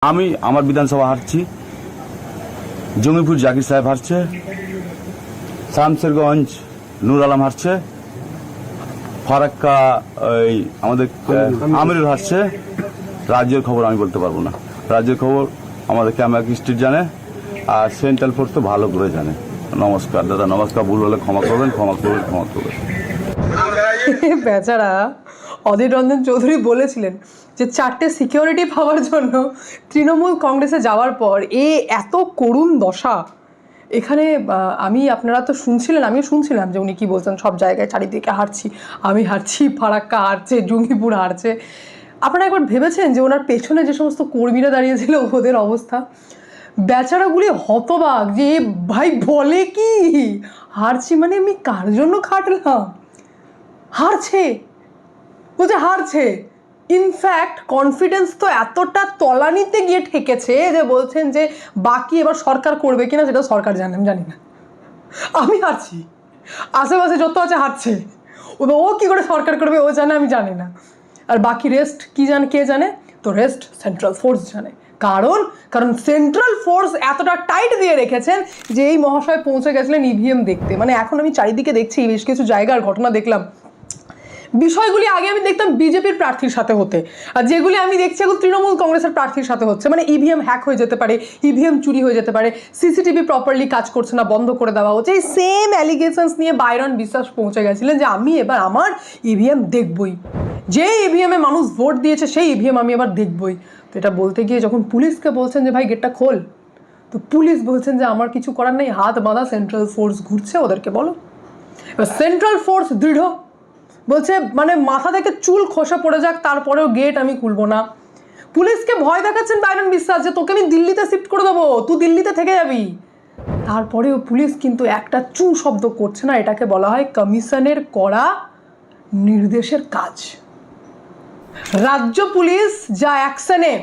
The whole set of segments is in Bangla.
আমি আমার বিধানসভা হারছি, জঙ্গিপুর জাকির সাহেব হারছে, শামসেরগঞ্জ নূর আলম হারছে, ফারাক্কা ওই আমাদের আমিরুল হারছে। রাজ্যের খবর আমি বলতে পারবো না, রাজ্যের খবর আমাদের ক্যামেরা স্ট্রিট জানে, আর সেন্ট্রাল ফোর্স তো ভালো করে জানে। নমস্কার দাদা, নমস্কার। ভুল হলে ক্ষমা করবেন, ক্ষমা করবেন, ক্ষমা করবেন। বেচারা অধীর রঞ্জন চৌধুরী বলেছিলেন যে 4টে সিকিউরিটি পাওয়ার জন্য তৃণমূল কংগ্রেসে যাওয়ার পর এত করুণ দশা। এখানে আপনারা তো শুনছিলেন, আমিও শুনছিলাম যে উনি কি বলছেন, সব জায়গায় চারিদিকে হারছি, আমি হারছি, ফারাক্কা হারছে, জঙ্গিপুর হারছে। আপনারা একবার ভেবেছেন যে ওনার পেছনে যে সমস্ত কর্মীরা দাঁড়িয়েছিল ওদের অবস্থা? বেচারাগুলি হতবাক যে ভাই বলে কি হারছি, মানে আমি কার জন্য খাটলাম? হারছে, বলছে হারছে। ইনফ্যাক্ট কনফিডেন্স তো এতটা তলানিতে গিয়ে ঠেকেছে যে বলছেন যে বাকি এবার সরকার করবে কিনা সেটা সরকার জানে, আমি জানি না। আমি হারছি, আশেপাশে যত আছে হারছে, ও কি করে সরকার করবে ও জানে, আমি জানি না। আর বাকি রেস্ট কি জানে, কে জানে? তো রেস্ট সেন্ট্রাল ফোর্স জানে। কারণ সেন্ট্রাল ফোর্স এতটা টাইট দিয়ে রেখেছেন যে এই মহাশয় পৌঁছে গেছিলেন ইভিএম দেখতে। মানে এখন আমি চারিদিকে দেখছি বেশ কিছু জায়গার ঘটনা দেখলাম, বিষয়গুলি আগে আমি দেখতাম বিজেপির প্রার্থীর সাথে হতে, আর যেগুলি আমি দেখছি এখন তৃণমূল কংগ্রেসের প্রার্থীর সাথে হচ্ছে। মানে ইভিএম হ্যাক হয়ে যেতে পারে, ইভিএম চুরি হয়ে যেতে পারে, সিসিটিভি প্রপারলি কাজ করছে না, বন্ধ করে দেওয়া হচ্ছে। এই সেম অ্যালিগেশনস নিয়ে বাইরন বিশ্বাস পৌঁছে গেছিলেন যে আমি এবার আমার ইভিএম দেখবই, যে ইভিএমে মানুষ ভোট দিয়েছে সেই ইভিএম আমি এবার দেখবই। তো এটা বলতে গিয়ে যখন পুলিশকে বলছেন যে ভাই গেটটা খোল, তো পুলিশ বলছেন যে আমার কিছু করার নেই, হাত বাঁধা, সেন্ট্রাল ফোর্স ঘুরছে, ওদেরকে বলো। এবার সেন্ট্রাল ফোর্স দৃঢ়, বলছে মানে মাথা থেকে চুল খসে পড়ে যাক তারপরেও গেট আমি খুলবো না। পুলিশকে ভয় দেখাচ্ছেন বাইরন বিশ্বাস যে তোকে আমি দিল্লিতে শিফট করে দেবো, তুই দিল্লিতে থেকে যাবি। তারপরেও পুলিশ কিন্তু একটা চু শব্দ করছে না। এটাকে বলা হয় কমিশনের করা নির্দেশের কাজ। রাজ্য পুলিশ যা অ্যাকশনে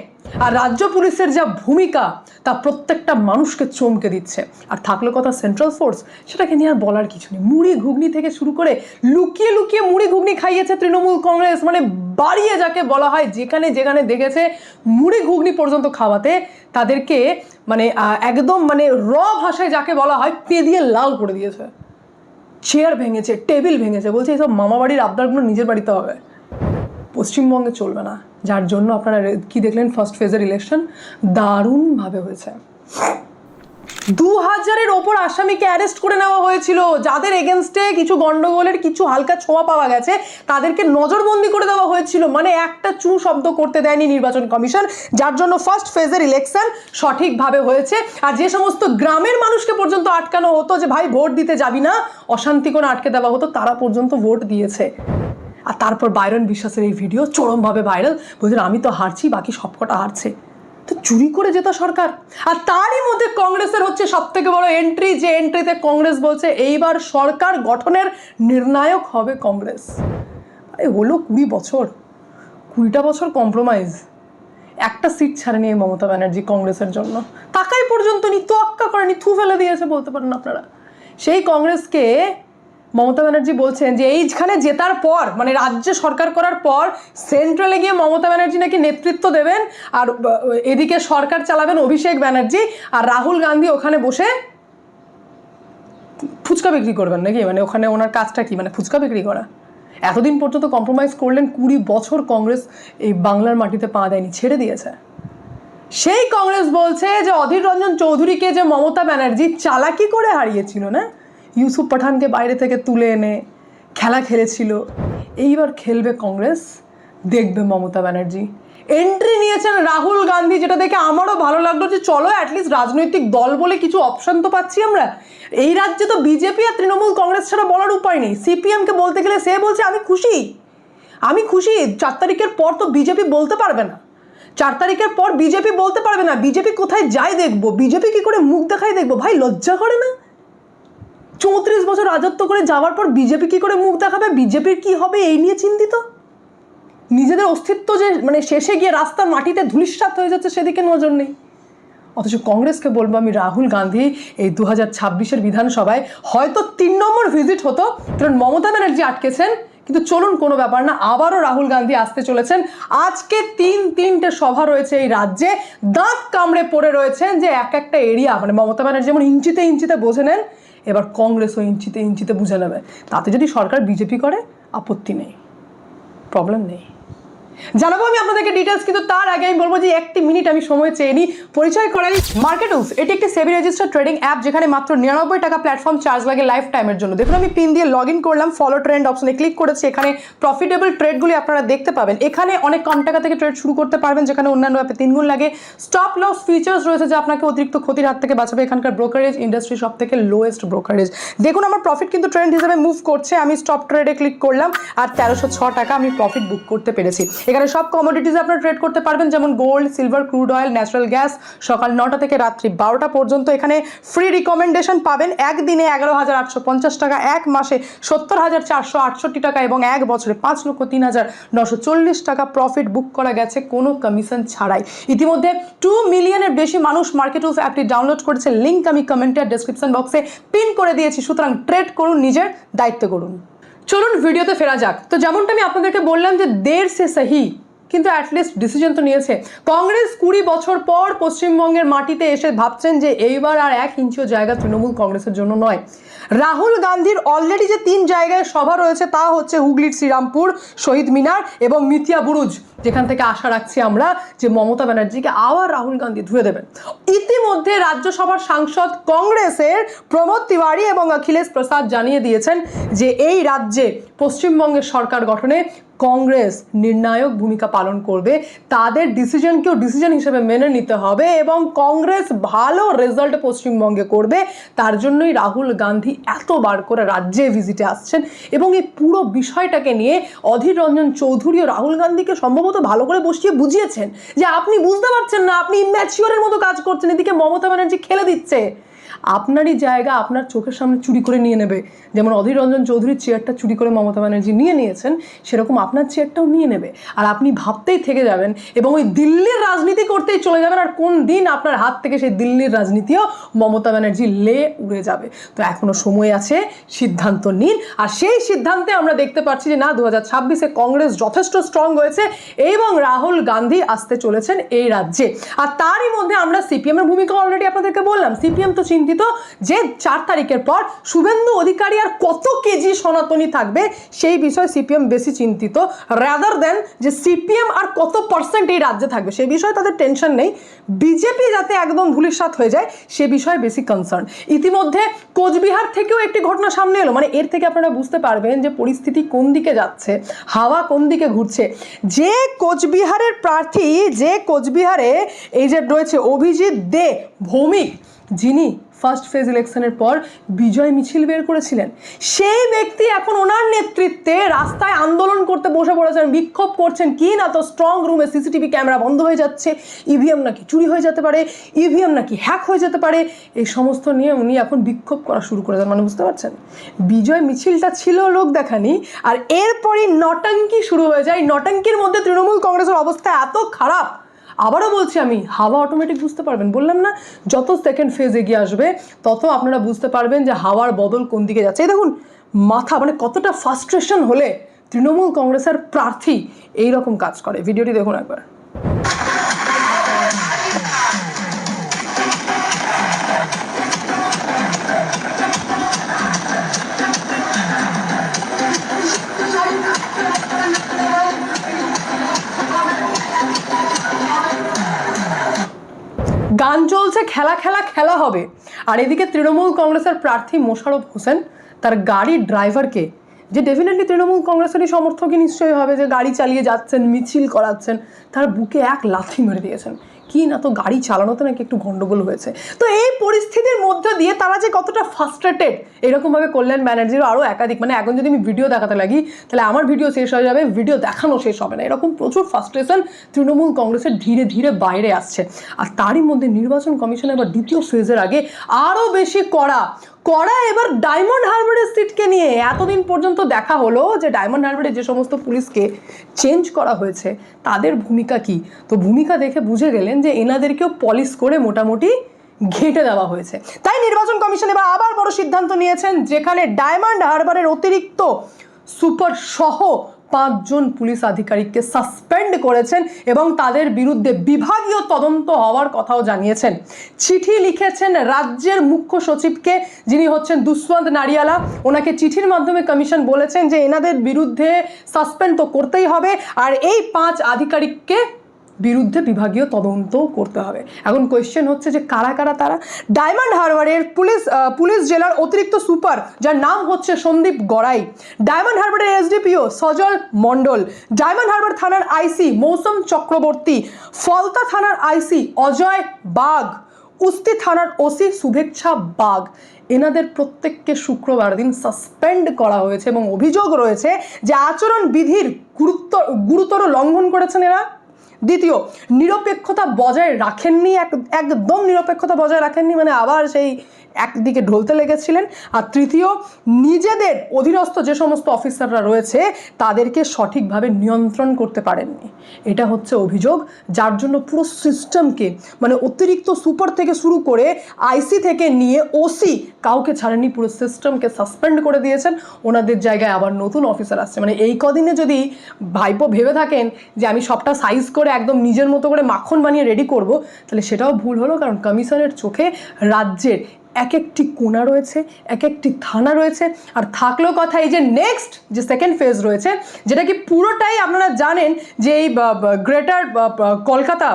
আর রাজ্য পুলিশের যা ভূমিকা তা প্রত্যেকটা মানুষকে চমকে দিচ্ছে। আর থাকলো কথা সেন্ট্রাল ফোর্স, সেটাকে নিয়ে আর বলার কিছু নেই। মুড়ি ঘুগনি থেকে শুরু করে লুকিয়ে লুকিয়ে মুড়ি ঘুগনি খাইয়েছে তৃণমূল কংগ্রেস, মানে বাড়িয়ে যাকে বলা হয়, যেখানে যেখানে দেখেছে মুড়ি ঘুগনি পর্যন্ত খাওয়াতে তাদেরকে মানে একদম মানে র ভাষায় যাকে বলা হয় পেদিয়ে লাল করে দিয়েছে। চেয়ার ভেঙেছে, টেবিল ভেঙেছে, বলছে এইসব মামাবাড়ির আবদারগুলো নিজের বাড়িতে হবে, পশ্চিমবঙ্গে চলবে না। যার জন্য আপনারা কি দেখলেন, ফার্স্ট ফেজের ইলেকশন দারুণভাবে হয়েছে। 2000-এর ওপর আসামিকে অ্যারেস্ট করে নেওয়া হয়েছিল। যাদের এগেনস্টে কিছু গন্ডগোলের কিছু হালকা ছোঁয়া পাওয়া গেছে তাদেরকে নজরবন্দি করে দেওয়া হয়েছিল। মানে একটা চু শব্দ করতে দেয়নি নির্বাচন কমিশন, যার জন্য ফার্স্ট ফেজের ইলেকশন সঠিকভাবে হয়েছে। আর যে সমস্ত গ্রামের মানুষকে পর্যন্ত আটকানো হতো যে ভাই ভোট দিতে যাবি না, অশান্তি করে আটকে দেওয়া হতো, তারা পর্যন্ত ভোট দিয়েছে। আর তারপর বাইরন বিশ্বাসের এই ভিডিও চরমভাবে ভাইরাল, বলছেন আমি তো হারছি, বাকি সবকটা হারছে। তো চুরি করে যেত সরকার। আর তারই মধ্যে কংগ্রেসের হচ্ছে সব থেকে বড় এন্ট্রি, যে এন্ট্রিতে কংগ্রেস বলছে এইবার সরকার গঠনের নির্ণায়ক হবে কংগ্রেস। আরে হলো 20 বছর, 20টা বছর কম্প্রোমাইজ, একটা সিট ছাড়েনি এই মমতা ব্যানার্জি কংগ্রেসের জন্য। টাকাই পর্যন্ত নি, তোয়াক্কা করেনি, থু ফেলে দিয়েছে বলতে পারেন আপনারা। সেই কংগ্রেসকে মমতা ব্যানার্জি বলছেন যে এইখানে জেতার পর, মানে রাজ্যে সরকার করার পর সেন্ট্রালে গিয়ে মমতা ব্যানার্জি নাকি নেতৃত্ব দেবেন, আর এদিকে সরকার চালাবেন অভিষেক ব্যানার্জি, আর রাহুল গান্ধী ওখানে বসে ফুচকা বিক্রি করবেন নাকি। মানে ওখানে ওনার কাজটা কি, মানে ফুচকা বিক্রি করা? এতদিন পর্যন্ত কম্প্রোমাইজ করলেন, 20 বছর কংগ্রেস এই বাংলার মাটিতে পা দেয়নি, ছেড়ে দিয়েছে। সেই কংগ্রেস বলছে যে অধীর রঞ্জন চৌধুরীকে যে মমতা ব্যানার্জি চালাকি করে হারিয়েছিল না, ইউসুফ পাঠানকে বাইরে থেকে তুলে এনে খেলা খেলেছিল, এইবার খেলবে কংগ্রেস, দেখবে মমতা ব্যানার্জি। এন্ট্রি নিয়েছেন রাহুল গান্ধী, যেটা দেখে আমারও ভালো লাগলো যে চলো অ্যাটলিস্ট রাজনৈতিক দল বলে কিছু অপশন তো পাচ্ছি আমরা। এই রাজ্যে তো বিজেপি আর তৃণমূল কংগ্রেস ছাড়া বলার উপায় নেই। সিপিএমকে বলতে গেলে সে বলছে আমি খুশি, আমি খুশি। 4 তারিখের পর তো বিজেপি বলতে পারবে না, 4 তারিখের পর বিজেপি বলতে পারবে না বিজেপি কোথায় যায় দেখবো, বিজেপি কি করে মুখ দেখায় দেখবো। ভাই লজ্জা করে না? 34 বছর রাজত্ব করে যাওয়ার পর বিজেপি কি করে মুখ দেখাবে, বিজেপির কি হবে এই নিয়ে চিন্তিত। নিজেদের অস্তিত্ব যে মানে শেষে গিয়ে রাস্তার মাটিতে ধূলিসাৎ হয়ে যাচ্ছে সেদিকে নজর নেই। অথচ কংগ্রেসকে বলবো আমি, রাহুল গান্ধী এই 2026-এর বিধানসভায় হয়তো 3 নম্বর ভিজিট হতো, কারণ মমতা ব্যানার্জি আটকেছেন কিন্তু চলুন, কোনো ব্যাপার না, আবারও রাহুল গান্ধী আসতে চলেছেন। আজকে তিনটে সভা রয়েছে এই রাজ্যে, দাঁত কামড়ে পড়ে রয়েছেন যে এক একটা এরিয়া, মানে মমতা ব্যানার্জি যেমন ইঞ্চিতে ইঞ্চিতে বোঝে নেন, এবার কংগ্রেসও ইঞ্চিতে ইঞ্চিতে বুঝে নেবে। তাতে যদি সরকার বিজেপি করে আপত্তি নেই, প্রবলেম নেই, জানাবো আমি আপনাদেরকে ডিটেলস। কিন্তু তার আগে আমি বলবো যে একটি মিনিট আমি সময় চেয়ে নিই, পরিচয় করাই। মার্কেটুস এটি একটি সেবি রেজিস্টার্ড ট্রেডিং অ্যাপ, যেখানে মাত্র 99 টাকা প্ল্যাটফর্ম চার্জ লাগে লাইফ টাইমের জন্য। দেখুন, আমি পিন দিয়ে লগ ইন করলাম, ফলো ট্রেন্ড অপশনে ক্লিক করেছি। এখানে প্রফিটেবল ট্রেডগুলি আপনারা দেখতে পাবেন। এখানে অনেক কম টাকা থেকে ট্রেড শুরু করতে পারবেন, যেখানে অন্যান্য অ্যাপে 3 গুণ লাগে। স্টপ লস ফিচার্স রয়েছে, যা আপনাকে অতিরিক্ত ক্ষতির হাত থেকে বাঁচাবে। এখানকার ব্রোকারেজ ইন্ডাস্ট্রি সব থেকে লোয়েস্ট ব্রোকারেজ। দেখুন, আমার প্রফিট কিন্তু ট্রেন্ড হিসেবে মুভ করছে। আমি স্টপ ট্রেডে ক্লিক করলাম আর 1306 টাকা আমি প্রফিট বুক করতে পেরেছি। এখানে সব কমোডিটিজ আপনারা ট্রেড করতে পারবেন, যেমন gold, silver, crude oil, natural gas. সকাল 9টা থেকে রাত্রি 12টা পর্যন্ত এখানে ফ্রি রিকমেন্ডেশন পাবেন। একদিনে 11,850 টাকা, এক মাসে 70,468 টাকা এবং এক বছরে 5,03,940 টাকা প্রফিট বুক করা গেছে কোনো কমিশন ছাড়াই। ইতিমধ্যে 2 মিলিয়নের বেশি মানুষ মার্কেটুস অ্যাপটি ডাউনলোড করেছে। লিঙ্ক আমি কমেন্টে আর ডেসক্রিপশন বক্সে পিন করে দিয়েছি। সুতরাং ট্রেড করুন, নিজের দায়িত্ব করুন। চলুন ভিডিওতে ফেরা যাক। তো যেমনটা আমি আপনাদেরকে বললাম যে দের সে সহি, কিন্তু অ্যাটলিস্ট ডিসিশন তো নিয়েছে কংগ্রেস। 20 বছর পর পশ্চিমবঙ্গের মাটিতে এসে ভাবছেন যে এইবার আর 1 ইঞ্চিও জায়গা তৃণমূল কংগ্রেসের জন্য নয়। রাহুল গান্ধীর অলরেডি যে 3 জায়গায় সভা রয়েছে, তা হচ্ছে হুগলির শ্রীরামপুর, শহীদ মিনার এবং মিতিয়া বুরুজ, যেখান থেকে আশা রাখছি আমরা যে মমতা ব্যানার্জিকে আবার রাহুল গান্ধী ধুয়ে দেবেন। ইতিমধ্যে রাজ্যসভার সাংসদ কংগ্রেসের প্রমোদ তিওয়ারি এবং অখিলেশ প্রসাদ জানিয়ে দিয়েছেন যে এই রাজ্যে পশ্চিমবঙ্গের সরকার গঠনে কংগ্রেস নির্ণায়ক ভূমিকা পালন করবে। তাদের ডিসিশনকেও ডিসিশন হিসেবে মেনে নিতে হবে এবং কংগ্রেস ভালো রেজাল্ট পশ্চিমবঙ্গে করবে। তার জন্যই রাহুল গান্ধী এতবার করে রাজ্যে ভিজিটে আসছেন এবং এই পুরো বিষয়টাকে নিয়ে অধীর রঞ্জন চৌধুরী ও রাহুল গান্ধীকে সম্ভবত ভালো করে বসিয়ে বুঝিয়েছেন যে আপনি বুঝতে পারছেন না, আপনি ইম্যাচিওরের মতো কাজ করছেন, এদিকে মমতা ব্যানার্জি খেলে দিচ্ছে। আপনারই জায়গা আপনার চোখের সামনে চুরি করে নিয়ে নেবে। যেমন অধীর রঞ্জন চৌধুরীর চেয়ারটা চুরি করে মমতা ব্যানার্জি নিয়ে নিয়েছেন, সেরকম আপনার চেয়ারটাও নিয়ে নেবে। আর আপনি ভাবতেই থেকে যাবেন এবং ওই দিল্লির রাজনীতি করতেই চলে যাবেন। আর কোন দিন আপনার হাত থেকে সেই দিল্লির রাজনীতিও মমতা ব্যানার্জি লে উড়ে যাবে। তো এখনো সময় আছে, সিদ্ধান্ত নিন। আর সেই সিদ্ধান্তে আমরা দেখতে পাচ্ছি যে না, 2026-এ কংগ্রেস যথেষ্ট স্ট্রং হয়েছে এবং রাহুল গান্ধী আসতে চলেছেন এই রাজ্যে। আর তারই মধ্যে আমরা সিপিএম এর ভূমিকা অলরেডি আপনাদেরকে বললাম। সিপিএম তো চিন্তিত যে 4 তারিখের পর শুভেন্দু অধিকারী আর কত কেজি সনাতনী থাকবে, সেই বিষয়ে সিপিএম বেশি চিন্তিত রাদার দেন যে সিপিএম আর কত পার্সেন্ট এই রাজ্যে থাকবে, সেই বিষয়ে তাদের টেনশন নেই। বিজেপি যাতে একদম ধূলিসাৎ হয়ে যায় সে বিষয়ে বেশি কনসার্ন। ইতিমধ্যে কোচবিহার থেকেও একটি ঘটনা সামনে এলো। মানে এর থেকে আপনারা বুঝতে পারবেন যে পরিস্থিতি কোন দিকে যাচ্ছে, হাওয়া কোন দিকে ঘুরছে। যে কোচবিহারের প্রার্থী, যে কোচবিহারে এই যে রয়েছে অভিজিৎ দে ভৌমিক, যিনি ফার্স্ট ফেজ ইলেকশনের পর বিজয় মিছিল বের করেছিলেন, সেই ব্যক্তি এখন ওনার নেতৃত্বে রাস্তায় আন্দোলন করতে বসে পড়েছেন, বিক্ষোভ করছেন। কি না তো স্ট্রং রুমে সিসিটিভি ক্যামেরা বন্ধ হয়ে যাচ্ছে, ইভিএম নাকি চুরি হয়ে যেতে পারে, ইভিএম নাকি হ্যাক হয়ে যেতে পারে, এই সমস্ত নিয়ে উনি এখন বিক্ষোভ করা শুরু করে দেন। মানে বুঝতে পারছেন, বিজয় মিছিলটা ছিল লোক দেখানি, আর এরপরই নটাঙ্কি শুরু হয়ে যায়। নটাঙ্কির মধ্যে তৃণমূল কংগ্রেসের অবস্থা এত খারাপ, আবারও বলছি আমি, হাওয়া অটোমেটিক বুঝতে পারবেন। বললাম না, যত সেকেন্ড ফেজ এগিয়ে আসবে তত আপনারা বুঝতে পারবেন যে হাওয়ার বদল কোন দিকে যাচ্ছে। এই দেখুন মাথা, মানে কতটা ফ্রাস্ট্রেশন হলে তৃণমূল কংগ্রেসের প্রার্থী এইরকম কাজ করে। ভিডিওটি দেখুন একবার। গান চলছে, খেলা খেলা খেলা হবে। আর এদিকে তৃণমূল কংগ্রেসের প্রার্থী মোশাররফ হোসেন তার গাড়ির ড্রাইভারকে, যে ডেফিনেটলি তৃণমূল কংগ্রেসেরই সমর্থকই নিশ্চয়ই হবে, যে গাড়ি চালিয়ে যাচ্ছেন, মিছিল করাচ্ছেন, তার বুকে এক লাথি মেরে দিয়েছেন। কি না তো গাড়ি চালানোতে নাকি একটু গন্ডগোল হয়েছে। তো এই পরিস্থিতির মধ্যে দিয়ে তারা যে কতটা ফ্রাস্ট্রেটেড, এরকমভাবে কল্যাণ ব্যানার্জিরও আরও একাধিক, মানে এখন যদি আমি ভিডিও দেখাতে লাগি তাহলে আমার ভিডিও শেষ হয়ে যাবে, ভিডিও দেখানো শেষ হবে না। এরকম প্রচুর ফ্রাস্ট্রেশন তৃণমূল কংগ্রেসের ধীরে ধীরে বাইরে আসছে। আর তারই মধ্যে নির্বাচন কমিশন এবার দ্বিতীয় ফেজের আগে আরও বেশি কড়া এবার ডায়মন্ড হারবারের সিটকে নিয়ে। এতদিন পর্যন্ত দেখা হলো যে ডায়মন্ড হারবারে যে সমস্ত পুলিশকে চেঞ্জ করা হয়েছে তাদের ভূমিকা কি, তো ভূমিকা দেখে বুঝে গেলেন যে এনাদেরকেও পলিশ করে মোটামুটি ঘেঁটে দেওয়া হয়েছে। তাই নির্বাচন কমিশন এবার আবার বড় সিদ্ধান্ত নিয়েছেন, যেখানে ডায়মন্ড হারবারের অতিরিক্ত সুপার সহ 5 জন পুলিশ আধিকারিককে সাসপেন্ড করেছেন এবং তাদের বিরুদ্ধে বিভাগীয় তদন্ত হওয়ার কথাও জানিয়েছেন। চিঠি লিখেছেন রাজ্যের মুখ্য সচিবকে, যিনি হচ্ছেন দুষ্মন্ত নারিয়ালা। ওনাকে চিঠির মাধ্যমে কমিশন বলেছেন যে এনাদের বিরুদ্ধে সাসপেন্ড তো করতেই হবে, আর এই 5 আধিকারিককে বিরুদ্ধে বিভাগীয় তদন্তও করতে হবে। এখন কোয়েশ্চেন হচ্ছে যে কারা কারা তারা। ডায়মন্ড হারবারের পুলিশ জেলার অতিরিক্ত সুপার, যার নাম হচ্ছে সন্দীপ গড়াই, ডায়মন্ড হারবারের এসডিপিও সজল মণ্ডল, ডায়মন্ড হারবার থানার আইসি মৌসুম চক্রবর্তী, ফলতা থানার আইসি অজয় বাগ, উস্তি থানার ওসি শুভেচ্ছা বাগ, এনাদের প্রত্যেককে শুক্রবার দিন সাসপেন্ড করা হয়েছে এবং অভিযোগ রয়েছে যে আচরণ বিধির গুরুতর লঙ্ঘন করেছেন এরা। দ্বিতীয়, নিরপেক্ষতা বজায় রাখেননি, একদম নিরপেক্ষতা বজায় রাখেননি, মানে আবার সেই একদিকে ঢলতে লেগেছিলেন। আর তৃতীয়, নিজেদের অধীনস্থ যে সমস্ত অফিসাররা রয়েছে তাদেরকে সঠিকভাবে নিয়ন্ত্রণ করতে পারেননি। এটা হচ্ছে অভিযোগ, যার জন্য পুরো সিস্টেমকে, মানে অতিরিক্ত সুপার থেকে শুরু করে আইসি থেকে নিয়ে ওসি কাউকে ছাড়েননি, পুরো সিস্টেমকে সাসপেন্ড করে দিয়েছেন। ওনাদের জায়গায় আবার নতুন অফিসার আসছে। মানে এই কদিনে যদি ভাইপো ভেবে থাকেন যে আমি সবটা সাইজ করে একদম নিজের মতো করে মাখন বানিয়ে রেডি করব, তাহলে সেটাও ভুল হলো। কারণ কমিশনের চোখে রাজ্যের এক একটি কোণা রয়েছে, এক একটি থানা রয়েছে। আর থাকলেও কথা, এই যে নেক্সট যে সেকেন্ড ফেজ রয়েছে, যেটা কি পুরোটাই আপনারা জানেন যে এই গ্রেটার কলকাতা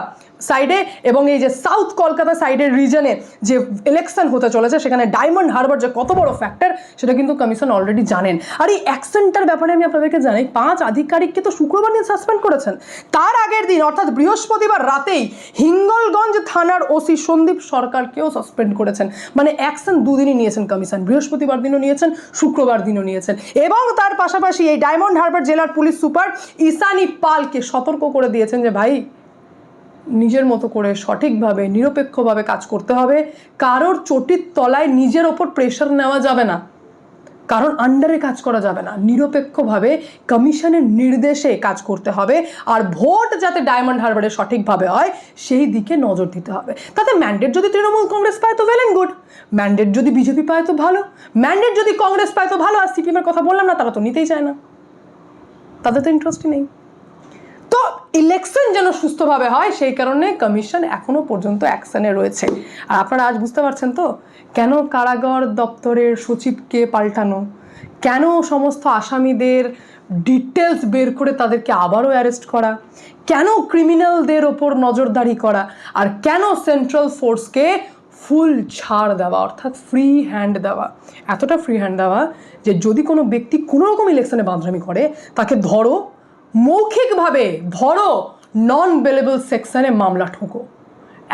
সাইডে এবং এই যে সাউথ কলকাতা সাইডের রিজনে যে ইলেকশন হতে চলেছে, সেখানে ডায়মন্ড হারবার যে কত বড় ফ্যাক্টর সেটা কিন্তু কমিশন অলরেডি জানেন। আর এই অ্যাকশনটার ব্যাপারে আমি আপনাদেরকে জানাই, 5 আধিকারিককে তো শুক্রবার দিন সাসপেন্ড করেছেন। তার আগের দিন অর্থাৎ বৃহস্পতিবার রাতেই হিঙ্গলগঞ্জ থানার ওসি সন্দীপ সরকারকেও সাসপেন্ড করেছেন। মানে অ্যাকশন দুদিনই নিয়েছেন কমিশন, বৃহস্পতিবার দিনও নিয়েছেন, শুক্রবার দিনও নিয়েছেন। এবং তার পাশাপাশি এই ডায়মন্ড হারবার জেলার পুলিশ সুপার ঈশানী পালকে সতর্ক করে দিয়েছেন যে ভাই, নিজের মতো করে সঠিকভাবে নিরপেক্ষভাবে কাজ করতে হবে। কারোর চটির তলায় নিজের ওপর প্রেশার নেওয়া যাবে না, কারণ আন্ডারে কাজ করা যাবে না। নিরপেক্ষভাবে কমিশনের নির্দেশে কাজ করতে হবে। আর ভোট যাতে ডায়মন্ড হারবারে সঠিকভাবে হয় সেই দিকে নজর দিতে হবে। তাতে ম্যান্ডেট যদি তৃণমূল কংগ্রেস পায় তো ওয়েল এন্ড গুড, ম্যান্ডেট যদি বিজেপি পায় তো ভালো, ম্যান্ডেট যদি কংগ্রেস পায় তো ভালো। আর সিপিএমের কথা বললাম না, তারা তো নিতেই চায় না, তাদের তো ইন্টারেস্টই নেই। তো ইলেকশন যেন সুস্থভাবে হয় সেই কারণে কমিশন এখনো পর্যন্ত অ্যাকশনে রয়েছে। আর আপনারা আজ বুঝতে পারছেন তো কেন কারাগার দপ্তরের সচিবকে পাল্টানো, কেন সমস্ত আসামিদের ডিটেলস বের করে তাদেরকে আবারও অ্যারেস্ট করা, কেন ক্রিমিনালদের ওপর নজরদারি করা, আর কেন সেন্ট্রাল ফোর্সকে ফুল ছাড় দেওয়া, অর্থাৎ ফ্রি হ্যান্ড দেওয়া। এতটা ফ্রি হ্যান্ড দেওয়া যে যদি কোনো ব্যক্তি কোনো রকম ইলেকশনে বাঁধরামি করে তাকে ধরো, মৌখিকভাবে ধরো, নন বেলেবল সেকশনে মামলা ঠোকো,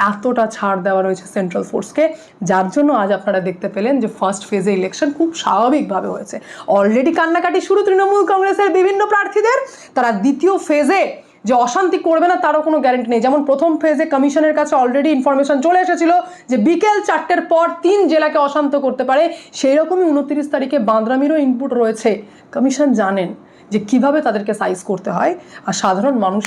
এতটা ছাড় দেওয়া রয়েছে সেন্ট্রাল ফোর্সকে। যার জন্য আজ আপনারা দেখতে পেলেন যে ফার্স্ট ফেজে ইলেকশন খুব স্বাভাবিকভাবে হয়েছে। অলরেডি কান্নাকাটি শুরু তৃণমূল কংগ্রেসের বিভিন্ন প্রার্থীদের। তারা দ্বিতীয় ফেজে যে অশান্তি করবে না তারও কোনো গ্যারান্টি নেই। যেমন প্রথম ফেজে কমিশনের কাছে অলরেডি ইনফরমেশন চলে এসেছিল যে বিকেল 4টের পর 3 জেলাকে অশান্ত করতে পারে, সেই রকমই 29 তারিখে বাঁদরামিরও ইনপুট রয়েছে। কমিশন জানেন যে কিভাবে তাদেরকে সাইজ করতে হয়, আর সাধারণ মানুষের